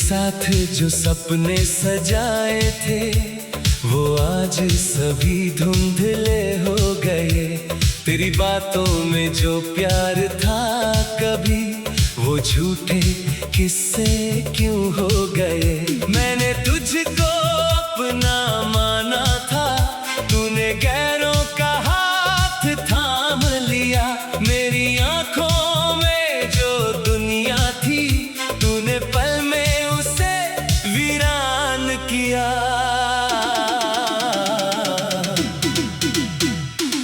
साथ जो सपने सजाए थे वो आज सभी धुंधले हो गए। तेरी बातों में जो प्यार था कभी वो झूठे किस्से क्यों हो गए। मैंने तुझको अपना माना था, तूने गैरों का हाथ थाम लिया। मेरी आंखों में जो दुनिया थी तूने पल में उसे वीरान किया।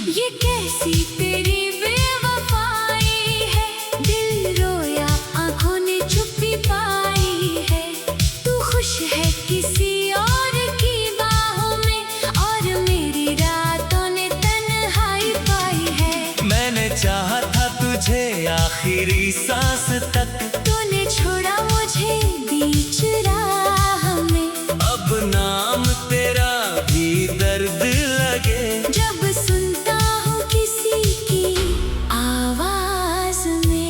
ये कैसी तेरी बेवफाई है, दिल रोया आंखों ने चुप्पी पाई है। तू खुश है किसी और की बाहों में और मेरी रातों ने तन्हाई पाई है। मैंने चाहा था तुझे आखिरी सांस तक, तूने छोड़ा मुझे बीच राह में। अब नाम तेरा भी दर्द लगे जब सुनता हूँ किसी की आवाज में।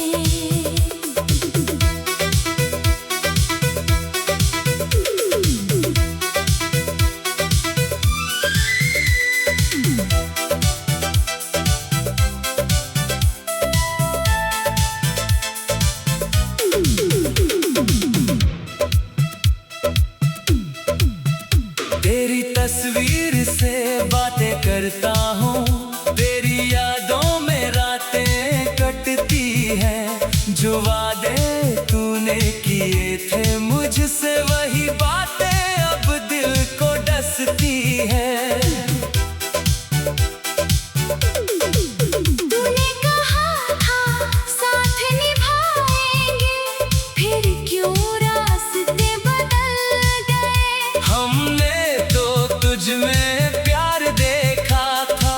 तेरी तस्वीर से बातें करता हूँ, तेरी यादों में रातें कटती हैं। जो वादे तूने किए थे मुझसे वही बातें अब दिल को डसती हैं। तूने कहा था साथ निभाएंगे, फिर क्यों रास्ते बदल गए। हमने तो तुझ में प्यार देखा था,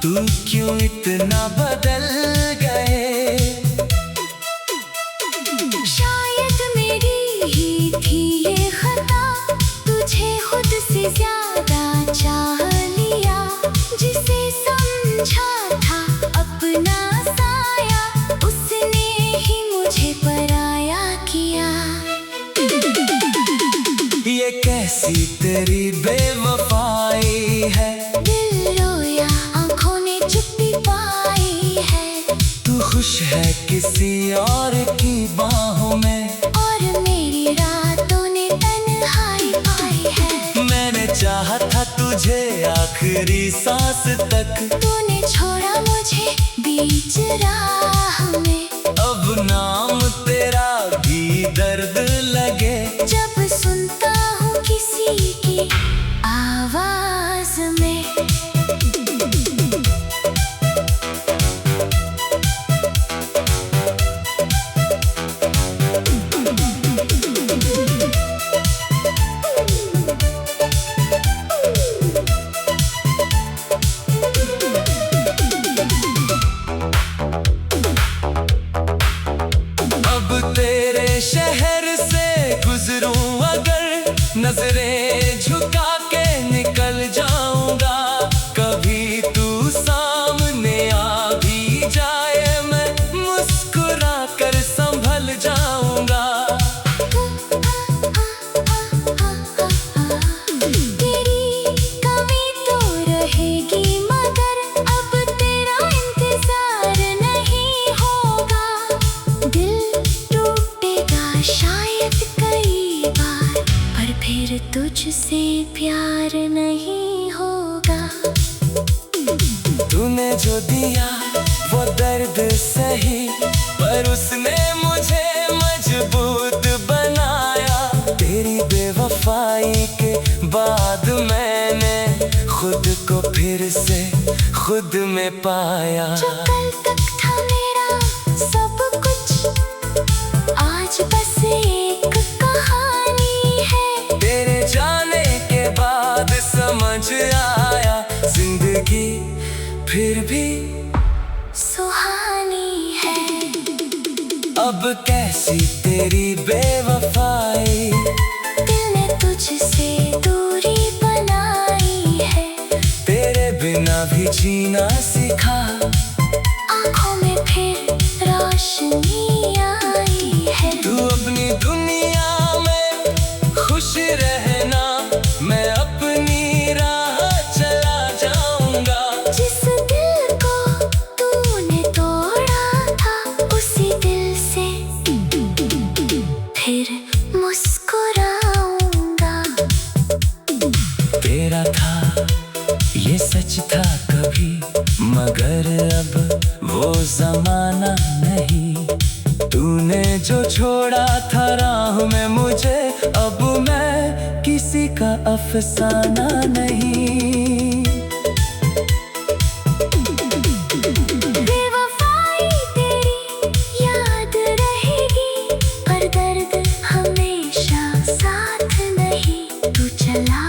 तू क्यों इतना बदल गए। शायद मेरी ही थी ये खता, तुझे खुद से ज्यादा चाह लिया। जिसे समझा था अपना साया उसने ही मुझे पराया किया। ये कैसी तेरी बेवफाई है, दिल रोया आंखों ने चुप्पी पाई है। तू खुश है किसी और की बाहों में और मेरी रातों ने तन्हाई पाई है। मैंने चाहा था तुझे आखिरी सांस तक, तूने छोड़ा मुझे बीच राह में। अब नाम तेरा भी दर्द लगे जब सुनता हूँ किसी की आवाज में। अब तेरे शहर से गुजरूं अगर, नजरें झुका के निकल जाऊंगा। कभी तू सामने आ भी जाए मैं मुस्कुरा कर संभल जाऊंगा। तेरी कमी तो रहेगी मगर अब तेरा इंतजार नहीं होगा। दिल टूटेगा शायद कई बार पर फिर तुझसे प्यार नहीं होगा। तूने जो दिया वो दर्द सही, पर उसने मुझे मजबूत बनाया। तेरी बेवफाई के बाद मैंने खुद को फिर से खुद में पाया। जो कल तक था मेरा सब कुछ आज बस एक कहानी है। तेरे जाने के बाद समझ आया जिंदगी फिर भी सुहानी है। अब कैसी तेरी बेवफाई, दिल ने तुझसे दूरी बनाई है। तेरे बिना भी जीना सीखा, आँखों में फिर रोशनी आई है। तू अपनी दुनिया में अब मैं किसी का अफसाना नहीं। बेवफाई तेरी याद रहेगी, पर दर्द हमेशा साथ नहीं। तू चला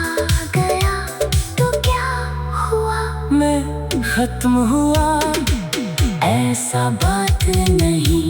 गया तो क्या हुआ, मैं खत्म हुआ, ऐसा बात नहीं।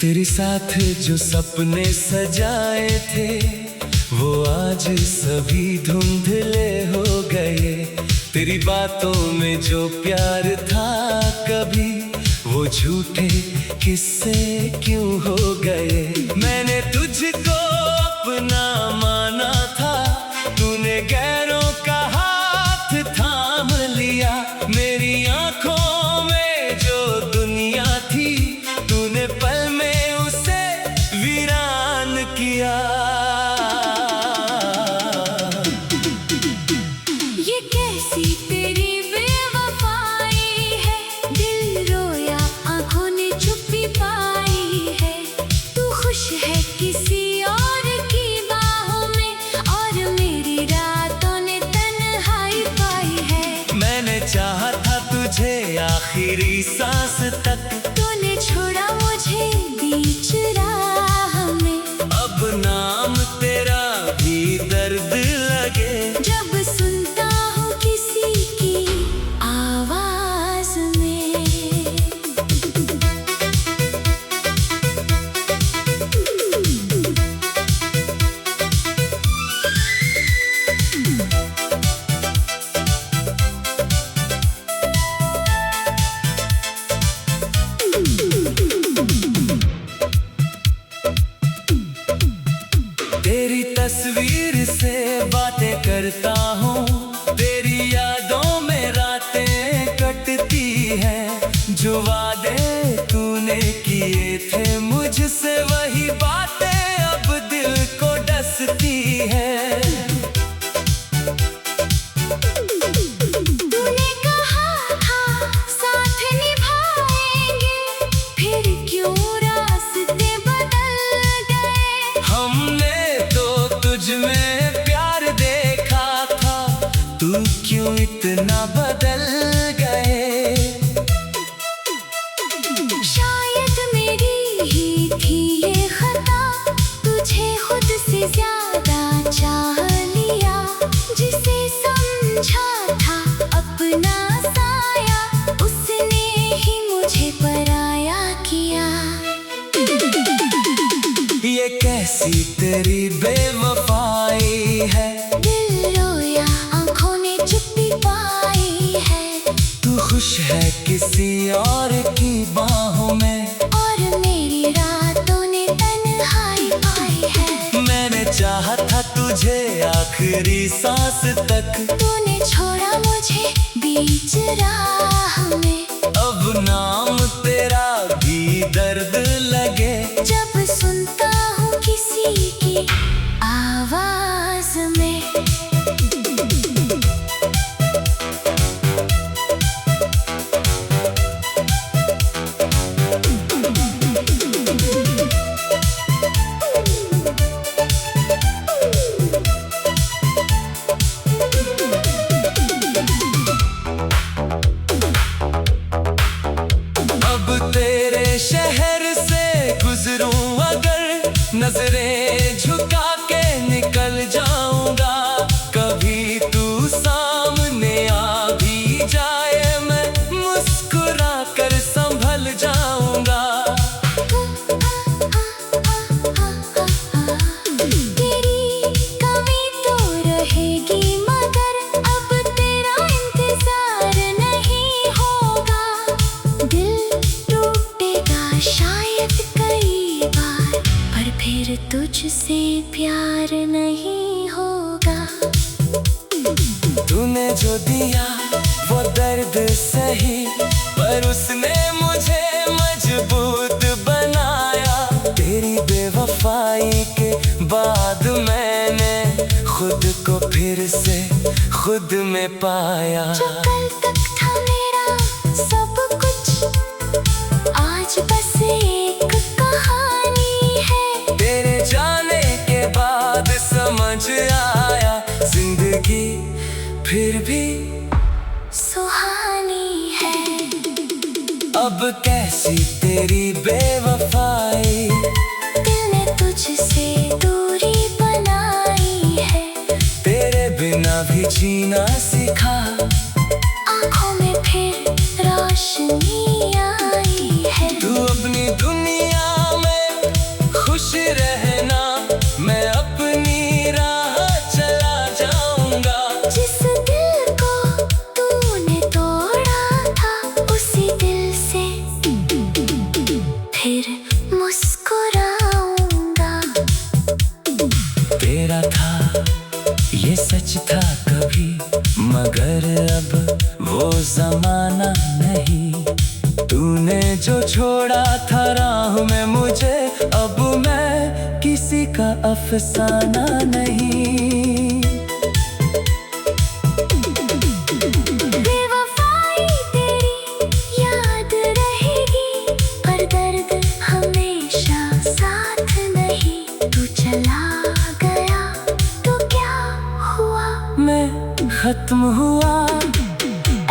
तेरे साथ जो सपने सजाए थे, वो आज सभी धुंधले हो गए। तेरी बातों में जो प्यार था कभी, वो झूठे किस्से क्यों हो गए। मैंने तुझको अपना माना था, तूने गैरों का हाथ थाम लिया। मेरी आंखों में जो दुनिया थी, तूने पल में उसे वीरान किया। ये कैसी तेरी बेवफाई है, दिल रोया आंखों ने चुप्पी पाई है। तू खुश है किसी और की बाहों में, और मेरी रातों ने तन्हाई पाई है। मैंने चाहा था तुझे आखिरी सांस तक, तूने छोड़ा मुझे बीच राह में। अब नाम तेरा भी दर्द लगे, जब सुनता हूँ किसी की आवाज में। तेरी तस्वीर से बातें करता हूँ, तेरी यादों में रातें कटती हैं। जो वादे तूने किए थे मुझसे, वही बातें अब दिल को डसती हैं। तूने कहा था साथ निभाएंगे, फिर क्यों रास्ते बदल गए। हमने तो तुझ में प्यार देखा था, तू क्यों इतना बदल गए। शायद मेरी ही थी ये खता, तुझे खुद से ज्यादा चाह लिया। जिसे समझा था अपना साया, उसने ही मुझे पराया किया। ये कैसी तेरी बेवफाई है, दिल रोया आंखों ने चुप्पी पाई है। तू खुश है किसी और की बाहों में, और मेरी रातों ने तन्हाई पाई है। मैंने चाहा था तुझे आखिरी सांस तक, तूने छोड़ा मुझे बीच राह में। अब नाम तेरा भी दर्द लगे, जब सुनता हूँ किसी की आवाज में। शायद कई बार, पर फिर तुझसे प्यार नहीं होगा। तूने जो दिया वो दर्द सही, पर उसने मुझे मजबूत बनाया। तेरी बेवफाई के बाद मैंने खुद को फिर से खुद में पाया। जो कल तक था मेरा सब कुछ, आज बस एक कहानी है। तेरे जाने के बाद समझ आया, जिंदगी फिर भी सुहानी है। अब कैसी तेरी बेवफाई, दिल ने तुझसे दूरी बनाई है। तेरे बिना भी जीना सीखा, आँखों में फिर रोशनी आई है। तू अपनी दुनिया में खुश रहना, मैं अपनी राह चला जाऊंगा। जिस दिल को तूने तोड़ा था, उसी दिल से फिर मुस्कुराऊंगा। तेरा था ये सच था कभी, मगर अब वो जमाना नहीं। तूने जो छोड़ा था राह में मुझे, अब मैं किसी का अफसाना नहीं। बेवफाई तेरी याद रहेगी, पर दर्द हमेशा साथ नहीं। तू चला गया तो क्या हुआ, मैं खत्म हुआ,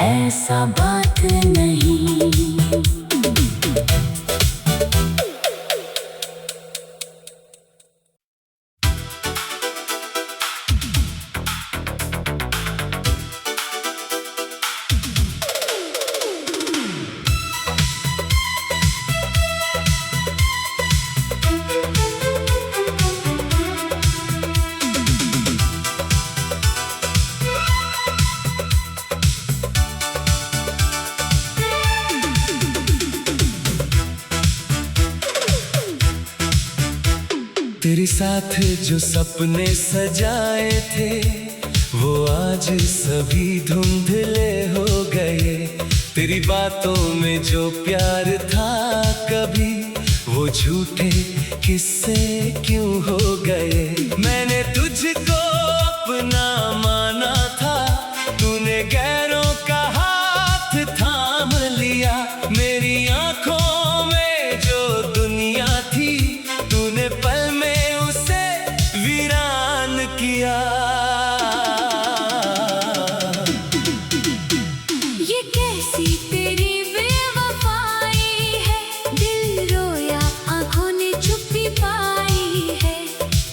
ऐसा बात नहीं। तेरे साथ जो सपने सजाए थे, वो आज सभी धुंधले हो गए। तेरी बातों में जो प्यार था कभी, वो झूठे किस्से क्यों हो गए। मैंने तुझको अपना माना था, तूने गैरों का हाथ थाम लिया। मेरी आंखों में जो दुनिया थी, तूने पल में उसे वीरान किया। ये कैसी तेरी बेवफाई है, दिल रोया आँखों ने चुप्पी पाई है।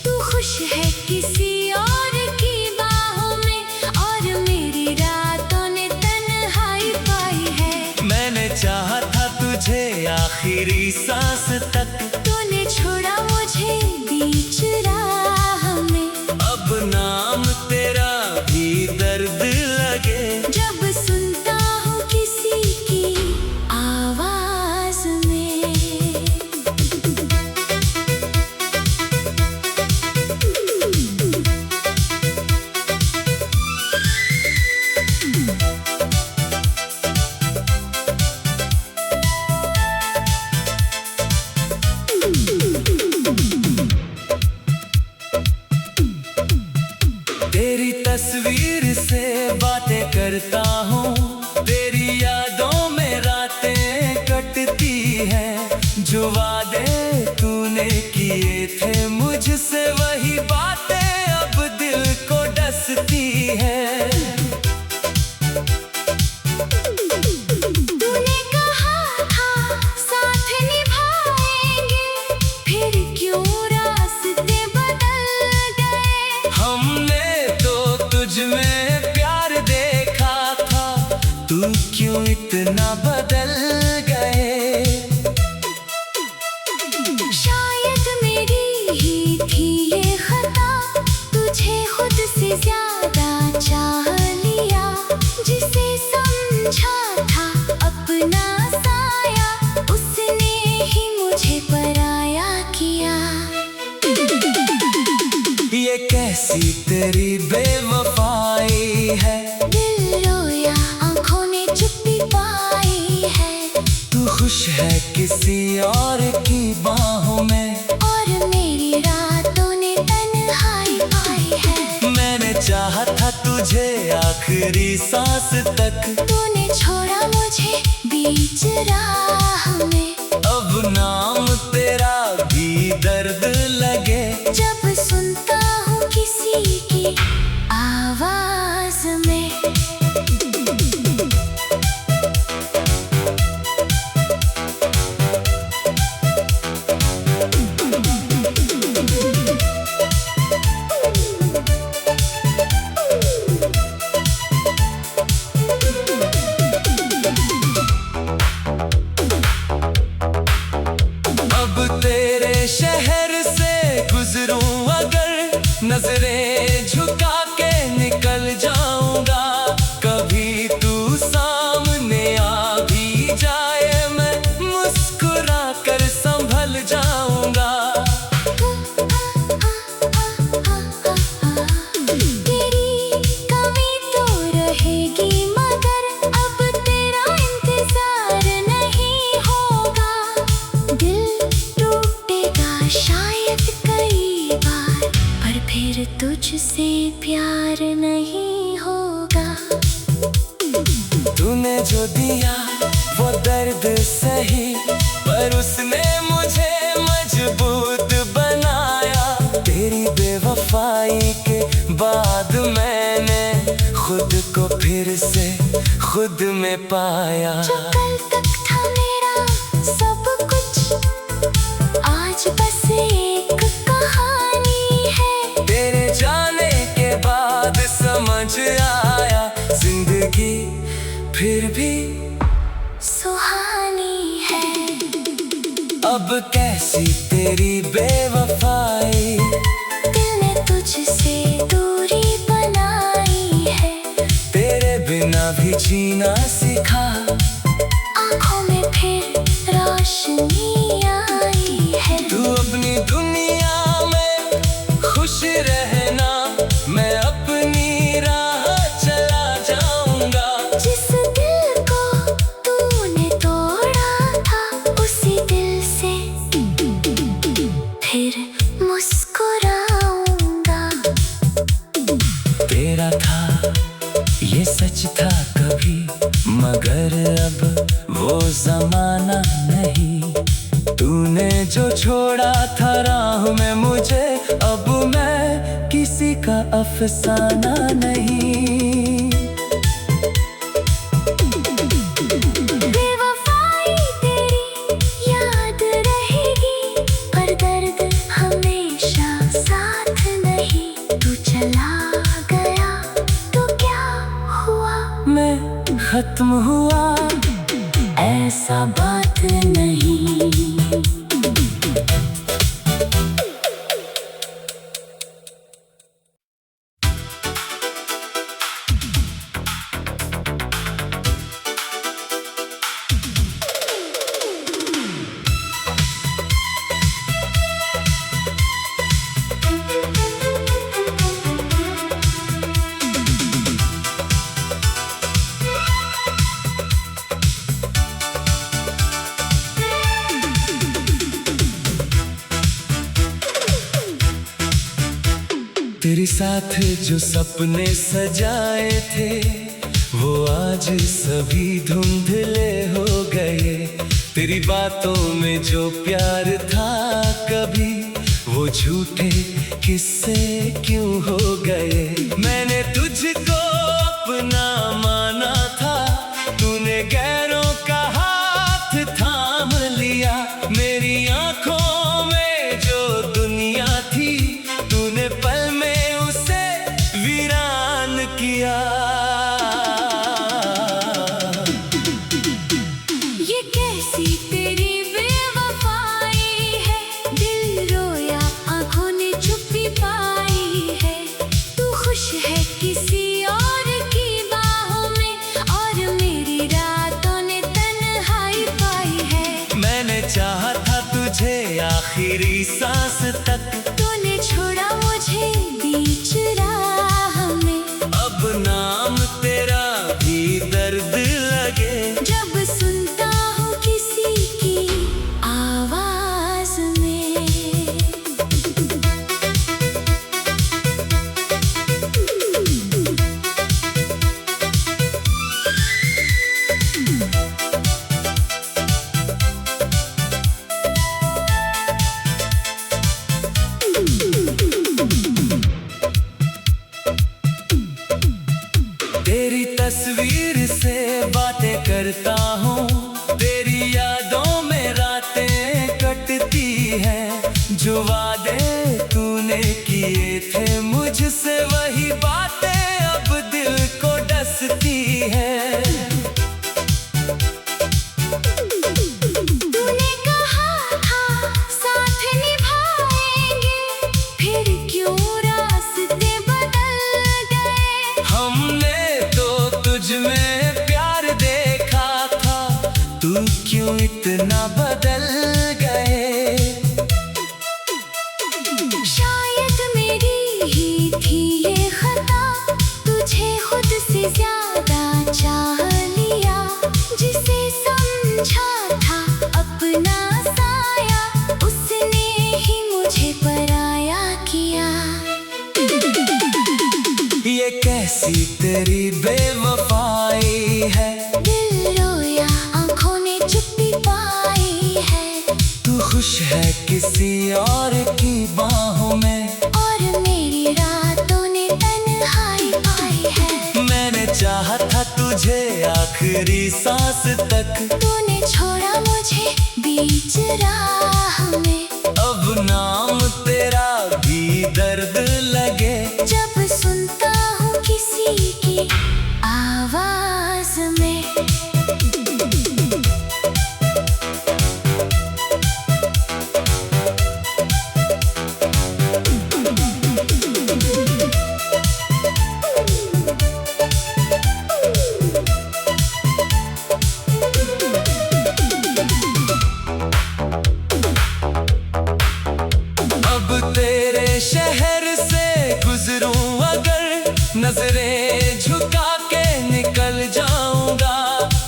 तू खुश है किसी और की बाहों में, और मेरी रातों ने तन्हाई पाई है। मैंने चाहा था तुझे आखिरी सांस तक, तूने छोड़ा मुझे बीच राह में। अब नाम तेरा भी दर्द लगे। जब सुनता हूँ किसी की आवाज में, तेरी तस्वीर से बातें करता हूँ, तेरी यादों में रातें कटती हैं। जो वादे तूने किए थे मुझसे, वही बातें अब दिल को डसती हैं। तूने कहा था साथ निभाएंगे, फिर क्यों रास्ते बदल गए। हमने तो तुझ में प्यार देखा था, तू क्यों इतना बदल गए। कैसी तेरी बेवफाई है, दिल रोया आंखों ने चुप्पी पाई है। तू खुश है किसी और की बाहों में, और मेरी रातों ने तन्हाई पाई है। मैंने चाहा था तुझे आखिरी सांस तक, तूने छोड़ा मुझे बीच राह में। अब नाम तेरा भी दर्द लगे, जब सुनता हूँ किसी की आवाज में। नजरें झुका के निकल जाऊंगा, कभी तू सामने आ भी जाए मैं मुस्कुरा कर संभल जाऊंगा। तेरी कमी तो रहेगी मगर अब तेरा इंतजार नहीं होगा। दिल टूटेगा शायद कई बार, पर फिर तुझसे प्यार नहीं होगा। तूने जो दिया वो दर्द सही, पर उसने मुझे मजबूत बनाया। तेरी बेवफाई के बाद मैंने खुद को फिर से खुद में पाया। जो कल तक था मेरा सब कुछ, आज बस एक कहानी है। तेरे जाने के बाद समझ आया, जिंदगी फिर भी सुहानी है। अब कैसी तेरी बेवफाई, दिल ने तुझसे दूरी बनाई है। तेरे बिना भी जीना सीखा, आँखों में फिर रोशनी आई है। तू अपनी दुनिया में खुश रहना, मैं अपनी राह चला जाऊंगा। जिस दिल को तूने तोड़ा था, उसी दिल से फिर मुस्कुराऊंगा। तेरा था ये सच था कभी, मगर अब वो जमाना नहीं। तूने जो छोड़ा था राह में मुझे, अब मैं किसी का अफसाना नहीं। बेवफाई तेरी याद रहेगी, पर दर्द हमेशा साथ नहीं। तू चला गया तो क्या हुआ, मैं खत्म हुआ, ऐसा बात नहीं। तेरे साथ जो सपने सजाए थे, वो आज सभी धुंधले हो गए। तेरी बातों में जो प्यार था कभी, वो झूठे किस्से क्यों हो गए। मैंने तुझको अपना माना था, तूने गैरों का हाथ थाम लिया। मेरी आंखों में जो दुनिया थी, तूने पल में उसे वीरान किया। ये कैसी तेरी बेवफाई है, दिल रोया आंखों ने चुप्पी पाई है। तू खुश है किसी और की बाहों में, और मेरी रातों ने तन्हाई पाई है। मैंने चाहा था तुझे आखिरी सांस तक, तूने छोड़ा मुझे बीच खुश है किसी और की बाहों में, और मेरी रातों ने तन्हाई पाई है। मैंने चाहा था तुझे आखिरी सांस तक, तूने छोड़ा मुझे बीच राह में। अब नाम तेरा भी दर्द लगे, जब सुनता हूँ किसी की आवाज में। तेरे शहर से गुजरूं अगर, नजरें झुका के निकल जाऊंगा।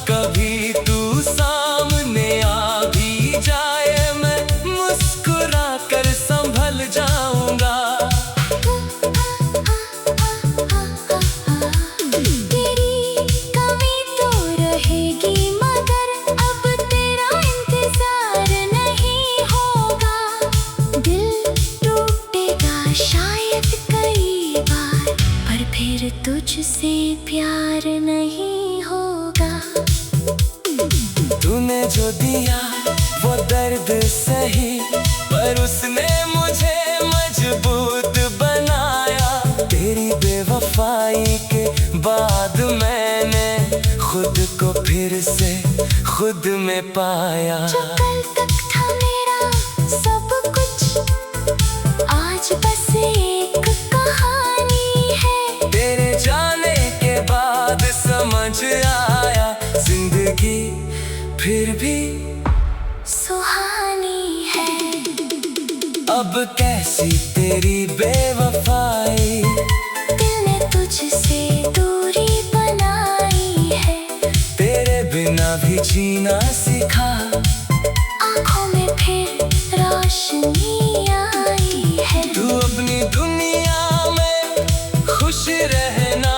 कभी तू सामने आ भी जाए, मैं मुस्कुरा कर संभल जाऊंगा। तेरी कमी तो रहेगी, मगर अब तेरा इंतजार नहीं होगा। दिल शायद कई बार, पर फिर तुझसे प्यार नहीं होगा। तूने जो दिया वो दर्द सही, पर उसने मुझे मजबूत बनाया। तेरी बेवफाई के बाद मैंने खुद को फिर से खुद में पाया। जो कल तक था मेरा सब कुछ, आज बस एक कहानी है। तेरे जाने के बाद समझ आया, जिंदगी फिर भी सुहानी है। अब कैसी तेरी बेवफाई, दिल ने तुझसे दूरी बनाई है। तेरे बिना भी जीना सीखा, आँखों में फिर रोशनी आई है। तू अपनी दुनिया में खुश रहना,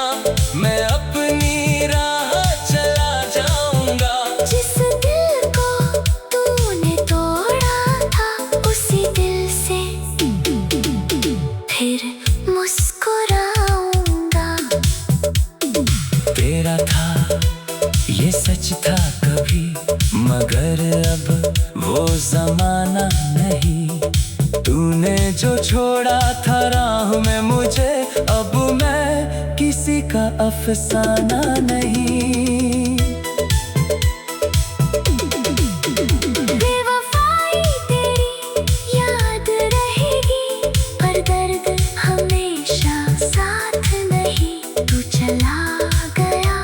मैं अपनी राह चला जाऊंगा। जिस दिल को तूने तोड़ा था, उसी दिल से फिर मुस्कुराऊंगा। तेरा था ये सच था कभी, मगर अब वो जमाना नहीं। तूने जो छोड़ा था राह में मुझे, अब मैं किसी का अफसाना नहीं। बेवफाई तेरी याद रहेगी, पर दर्द हमेशा साथ नहीं। तू चला गया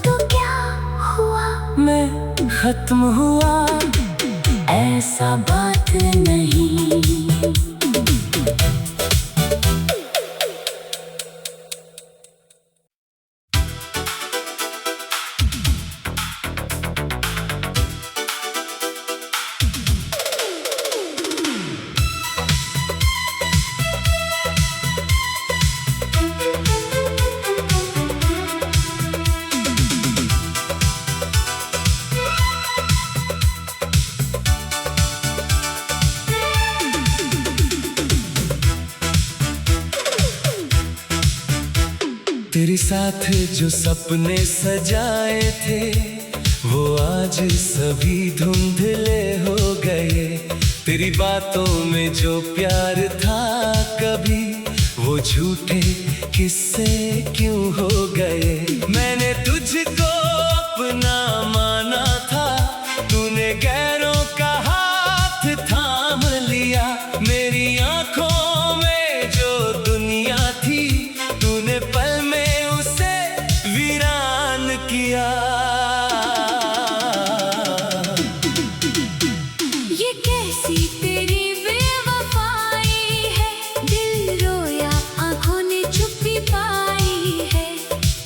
तो क्या हुआ, मैं खत्म हुआ, ऐसा बात नहीं। तेरे साथ जो सपने सजाए थे, वो आज सभी धुंधले हो गए। तेरी बातों में जो प्यार था कभी, वो झूठे किस्से क्यों हो गए। मैंने तुझको अपना माना था, तूने गैरों का हाथ थाम लिया। मेरी आंखों में जो दुनिया थी, तूने पल में उसे वीरान किया। ये कैसी तेरी बेवफाई है, दिल रोया आँखों ने चुप्पी पाई है।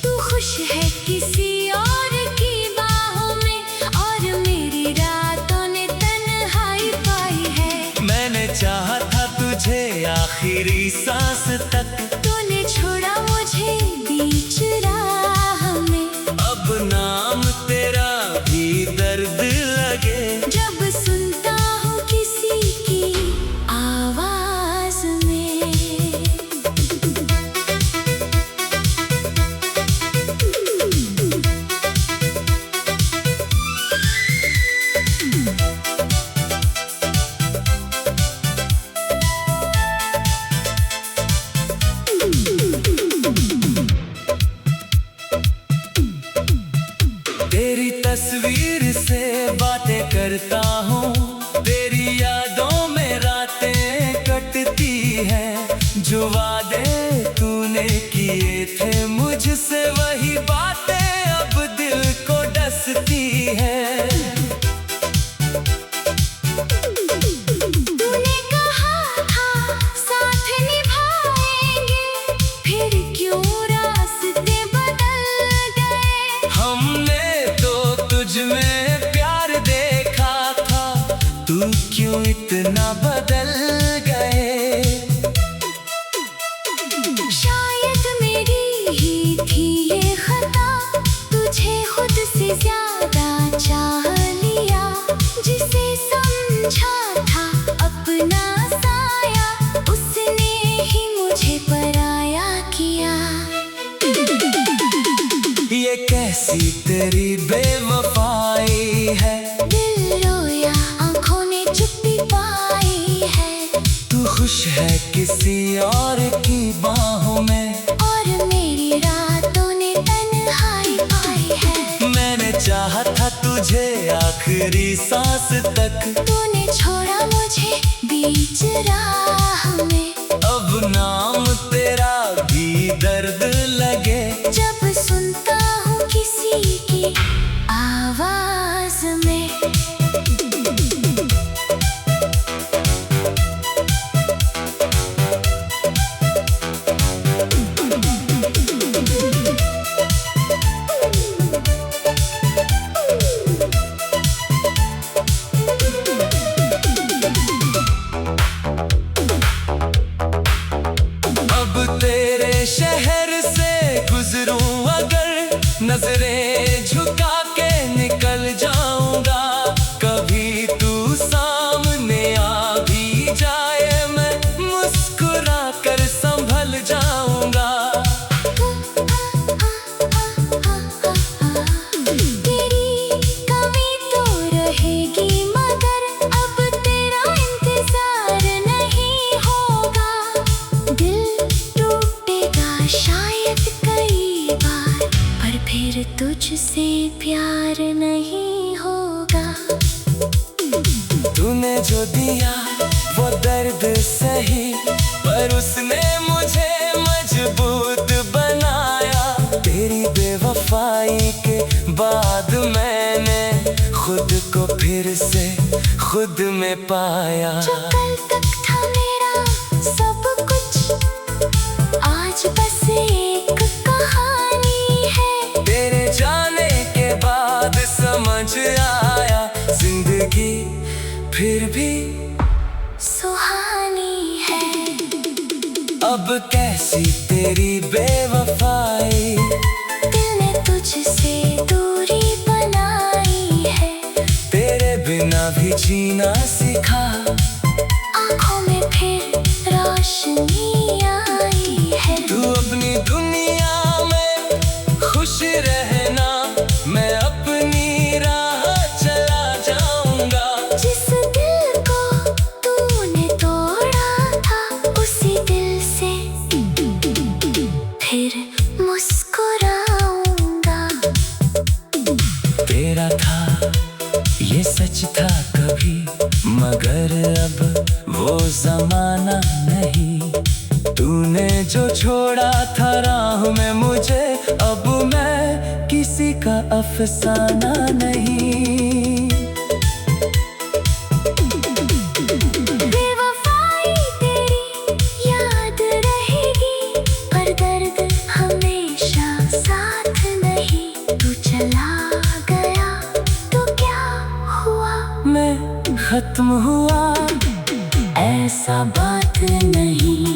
तू खुश है किसी और की बाहों में, और मेरी रातों ने तन्हाई पाई है। मैंने चाहा था तुझे आखिरी सांस तक, तूने छोड़ा मुझे बीच राह में। अब नाम तेरा भी दर्द लगे, जब सुनता हूँ किसी कितना बदल गए। शायद मेरी ही थी ये खता, तुझे खुद से ज्यादा चाह लिया। जिसे समझा था अपना साया, उसने ही मुझे पराया किया। ये कैसी तेरी बेवफाई है, दिल रोया आंखों ने चुप्पी पाई है। तू खुश है किसी और की बाहों में, और मेरी रातों ने तन्हाई पाई है। मैंने चाहा था तुझे आखिरी सांस तक, तूने छोड़ा मुझे बीच राह में। अब नाम तेरा भी दर्द लगे। जब सुनता हूँ किसी की आवाज में। अब तेरे शहर से गुजरूं अगर, नजरें झुका के निकल जाऊंगा। कभी तू सामने आ भी जाए, मैं मुस्कुरा कर संभल जाऊंगा। तेरी कमी तो रहेगी, मगर अब तेरा इंतजार नहीं होगा। दिल टूटेगा शायद कई बार, पर फिर तुझसे प्यार नहीं होगा। तूने जो दिया वो दर्द सही, पर उसने मुझे मजबूत बनाया। तेरी बेवफाई के बाद मैंने खुद को फिर से खुद में पाया। जो कल तक था मेरा सब कुछ, आज बस एक कहानी है। तेरे जाने के बाद समझ आया, जिंदगी फिर भी सुहानी है। अब कैसी तेरी बेवफाई, दिल ने तुझसे दूरी बनाई है। तेरे बिना भी जीना सीखा। आँखों में फिर रोशनी आई है। तू अपनी दुनिया में खुश रहना, मैं अपनी राह चला जाऊंगा। जिस दिल को तूने तोड़ा था, उसी दिल से फिर मुस्कुराऊंगा। तेरा था ये सच था कभी, मगर अब वो जमाना नहीं। तूने जो छोड़ा था राह में मुझे, अब मैं किसी का अफसाना नहीं। बेवफाई तेरी याद रहेगी, पर दर्द हमेशा साथ नहीं। तू चला गया तो क्या हुआ, मैं खत्म हुआ, ऐसा बात नहीं।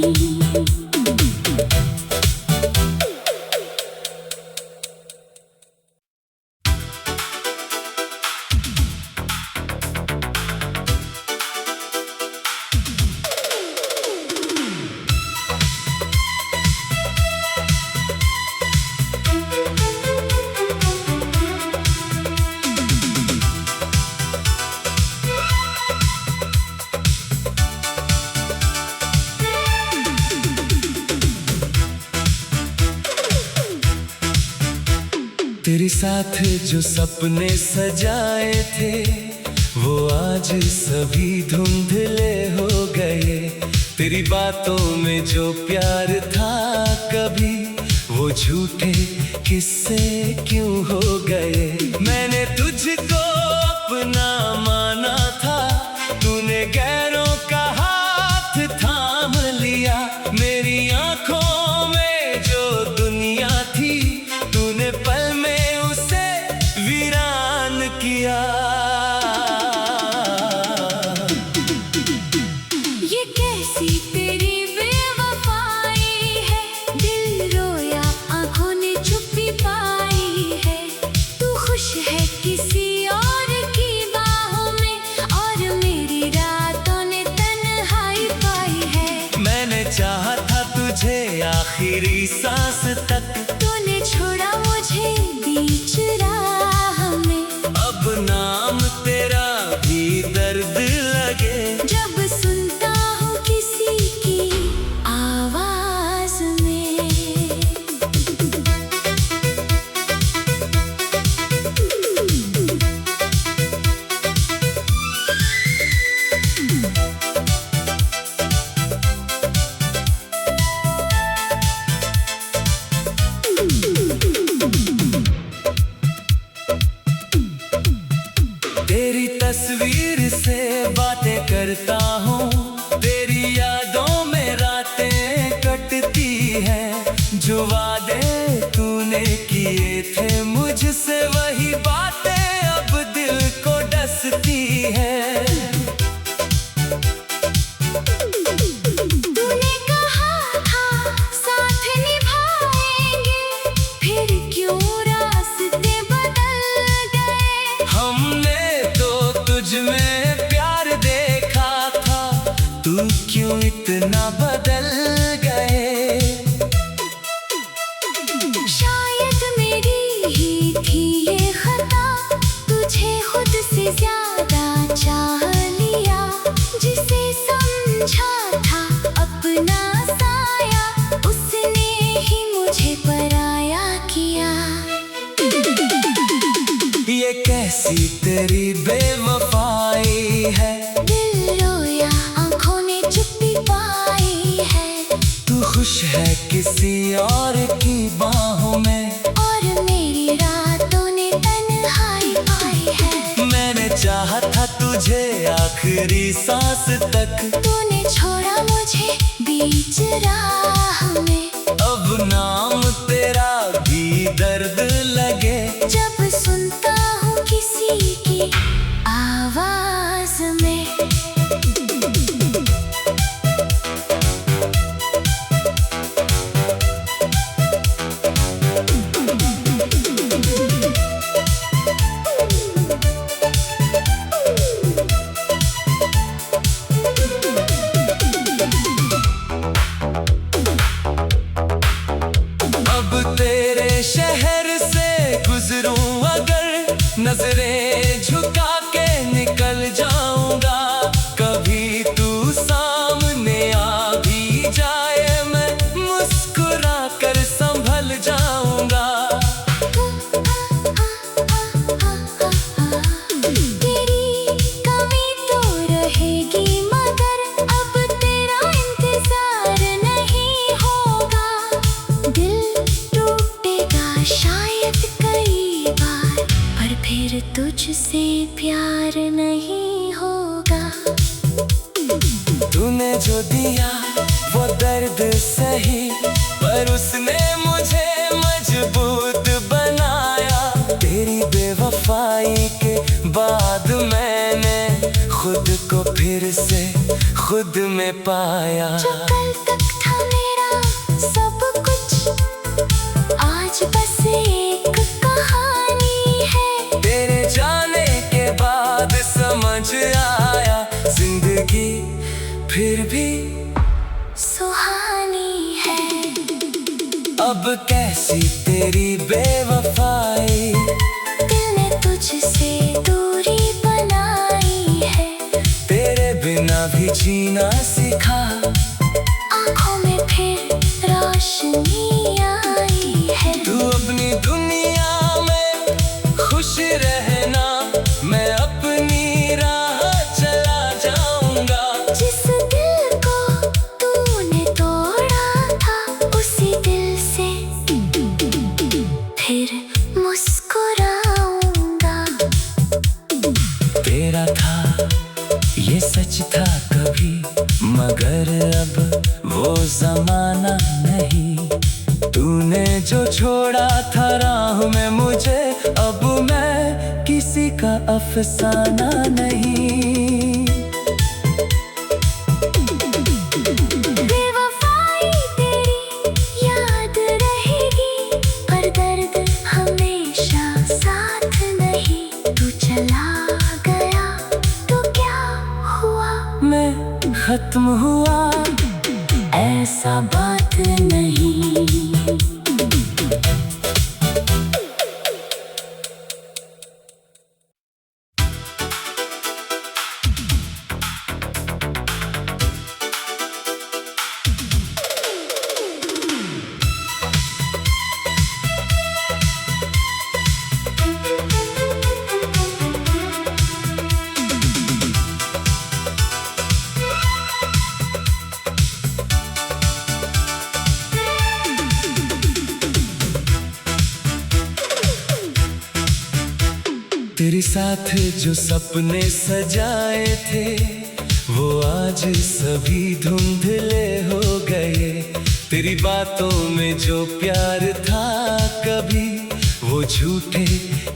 तेरे साथ जो सपने सजाए थे, वो आज सभी धुंधले हो गए। तेरी बातों में जो प्यार था कभी, वो झूठे किस्से क्यों हो गए। मैंने तुझको अपना माना था, तूने गैरों का हाथ थाम लिया। मेरी आंखों में जो दुनिया थी, तूने पल में उसे वीरान किया। कैसी तेरी बेवफाई है, दिल रोया आंखों ने चुप्पी पाई है। तू खुश है किसी और की बाहों में, और मेरी रातों ने तन्हाई पाई है। मैंने चाहा था तुझे आखिरी सांस तक, तूने छोड़ा मुझे बीच राह में। अब नाम तेरा भी दर्द लगे, जब सुनता हूँ किसी की आवाज में। तेरी तस्वीर से बातें करता हूँ, तेरी यादों में रातें कटती हैं। जो वादे तूने किए थे मुझसे, वही बातें अब दिल को डसती हैं। तूने कहा था साथ निभाएंगे, फिर क्यों रास्ते बदल गए। हमने तो तुझ में प्यार देखा था, तू क्यों इतना बदल गए। शायद मेरी ही थी ये खता, तुझे खुद से ज्यादा चाह लिया। जिसे समझा था अपना साया, उसने ही मुझे पराया किया। ये कैसी तेरी बेवफाई है, दिल रोया आंखों ने चुप्पी पाई है। तू खुश है किसी और की बाहों में, और मेरी रातों ने तन्हाई पाई है। मैंने चाहा था तुझे आखिरी सांस तक, तूने छोड़ा मुझे बीच राह में। अब नाम तेरा भी दर्द लगे, जब सुनता हूँ किसी की आवाज में। अब तेरे शहर से गुजरूं अगर, नजरें झुका के निकल जाऊंगा। कभी तू सामने आ भी जाए, मैं मुस्कुरा कर संभल जाऊंगा। तेरी कमी तो रहेगी, मगर अब तेरा इंतजार नहीं होगा। दिल टूटेगा शायद कई बार, पर फिर तुझसे प्यार नहीं होगा। तूने जो दिया वो दर्द सही, पर उसने मुझे मजबूत बनाया। तेरी बेवफाई के बाद मैंने खुद को फिर से खुद में पाया। जो कल तक था मेरा सब कुछ, आज बस एक कहानी है। तेरे जाने के बाद समझ आया, जिंदगी फिर भी सुहानी है। अब कैसी तेरी बेवफाई, दिल ने तुझसे दूरी बनाई है। तेरे बिना भी जीना सीखा, आंखों में फिर रोशनी आई है। तू अपनी दुनिया में खुश रहना, मैं अपनी राह चला जाऊंगा। जिस दिल को तूने तोड़ा था, उसी दिल से फिर मुस्कुराऊंगा। तेरा था ये सच था कभी, मगर अब वो जमाना नहीं। तूने जो छोड़ा था राह में मुझे, अब मैं किसी का अफसाना नहीं। खत्म हुआ, ऐसा बात नहीं। तेरे साथ जो सपने सजाए थे, वो आज सभी धुंधले हो गए। तेरी बातों में जो प्यार था कभी, वो झूठे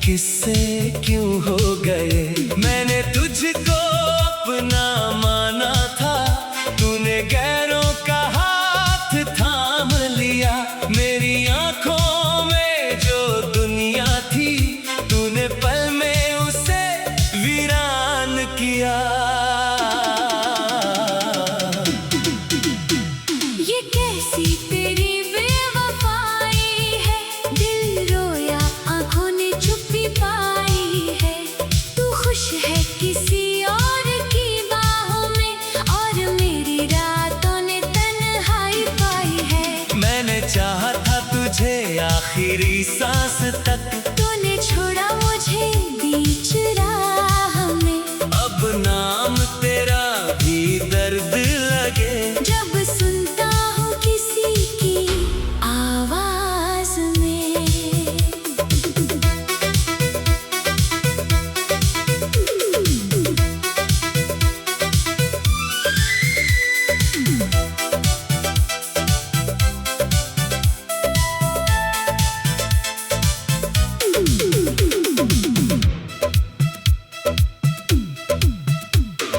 किस्से क्यों हो गए। मैंने तुझको अपना माना था, तूने गैरों का हाथ थाम लिया। मेरी आंखों में जो दुनिया थी, तूने पल में उसे वीरान किया। ये कैसी तेरी बेवफाई है, दिल रोया आंखों ने चुप्पी पाई है। तू खुश है किसी और की बाहों में, और मेरी रातों ने तन्हाई पाई है। मैंने चाहा था तुझे आखिरी सांस तक, तूने छोड़ा मुझे बीच राह में। अब नाम तेरा भी दर्द लगे, जब सुनता हूँ किसी की आवाज में।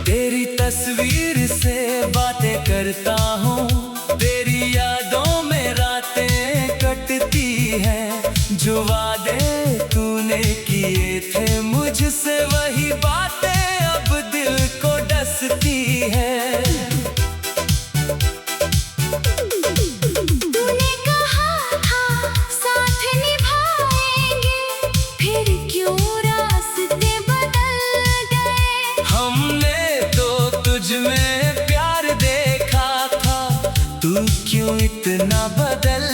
तेरी तस्वीर से बातें करता हूँ, तेरी यादों में रातें कटती हैं। जो वादे तूने किए थे मुझसे, वही बातें अब दिल को डसती हैं। तूने कहा था साथ निभाएंगे, फिर क्यों रास्ते बदल गए। हमने तो तुझ में प्यार देखा था, तू क्यों इतना बदल